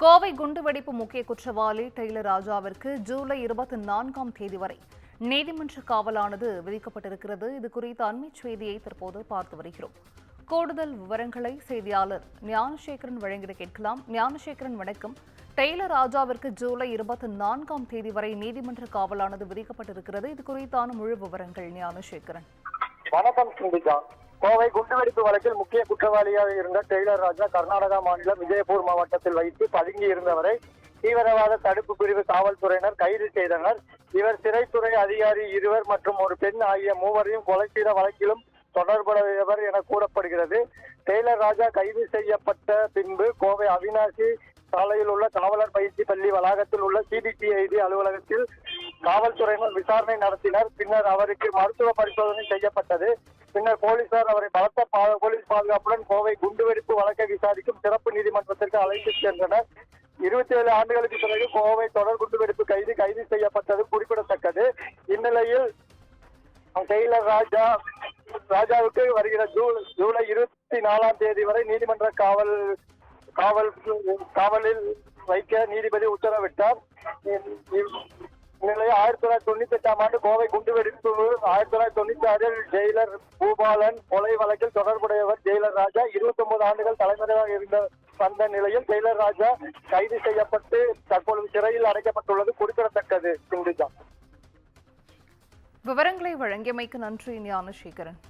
கோவை குண்டுவெடிப்பு முக்கிய குற்றவாளி டெய்லர் ராஜாவிற்கு ஜூலை 24ஆம் தேதி வரை நீதிமன்ற காவலானது விதிக்கப்பட்டிருக்கிறது. இது குறித்த அண்மைச் செய்தியை தற்போது பார்த்து வருகிறோம். கூடுதல் விவரங்களை செய்தியாளர் ஞானசேகரன் வழங்கிட கேட்கலாம். ஞானசேகரன், வணக்கம். டெய்லர் ராஜாவிற்கு ஜூலை 24ஆம் தேதி வரை நீதிமன்ற காவலானது விதிக்கப்பட்டிருக்கிறது. இது குறித்தான முழு விவரங்கள் ஞானசேகரன். வணக்கம் சிந்திகா. கோவை குண்டுவெடிப்பு வழக்கில் முக்கிய குற்றவாளியாக இருந்த டெய்லர் ராஜா கர்நாடகா மாநிலம் விஜயபூர் மாவட்டத்தில் வைத்து பதுங்கி இருந்தவரை தீவிரவாத தடுப்பு பிரிவு காவல்துறையினர் கைது செய்தனர். இவர் சிறைத்துறை அதிகாரி இருவர் மற்றும் ஒரு பெண் ஆகிய மூவரையும் கொலை செய்த வழக்கிலும் தொடர்புடையவர் என கூறப்படுகிறது. டெய்லர் ராஜா கைது செய்யப்பட்ட பின்பு கோவை அவினாசி சாலையில் உள்ள காவலர் பயிற்சி பள்ளி வளாகத்தில் உள்ள சிபிசிஐடி அலுவலகத்தில் காவல்துறையினர் விசாரணை நடத்தினர். பின்னர் அவருக்கு மருத்துவ பரிசோதனை செய்யப்பட்டது. பின்னர் போலீசார் அவரை பலத்த போலீஸ் பாதுகாப்புடன் கோவை குண்டுவெடிப்பு வழக்கை விசாரிக்கும் சிறப்பு நீதிமன்றத்திற்கு அழைத்து சென்றனர். 27 ஆண்டுகளுக்கு பிறகு கோவை தொடர் குண்டுவெடிப்பு கைது செய்யப்பட்டது குறிப்பிடத்தக்கது. இந்நிலையில் டெய்லர் ராஜாவுக்கு வருகிற ஜூலை 24ஆம் தேதி வரை நீதிமன்ற காவலில் வைக்க நீதிபதி உத்தரவிட்டார். இந்நிலையில் 1998ஆம் ஆண்டு கோவை குண்டுவெடிப்பு 1996இல் ஜெயிலர் பூபாலன் கொலை வழக்கில் தொடர்புடையவர் ஜெயிலர் ராஜா 29 ஆண்டுகள் தலைமறைவாக வந்த நிலையில் டெய்லர் ராஜா கைது செய்யப்பட்டு தற்பொழுது சிறையில் அடைக்கப்பட்டுள்ளது குறிப்பிடத்தக்கது. சிந்திகா, விவரங்களை வழங்கியமைக்கு நன்றி ஞானசேகரன்.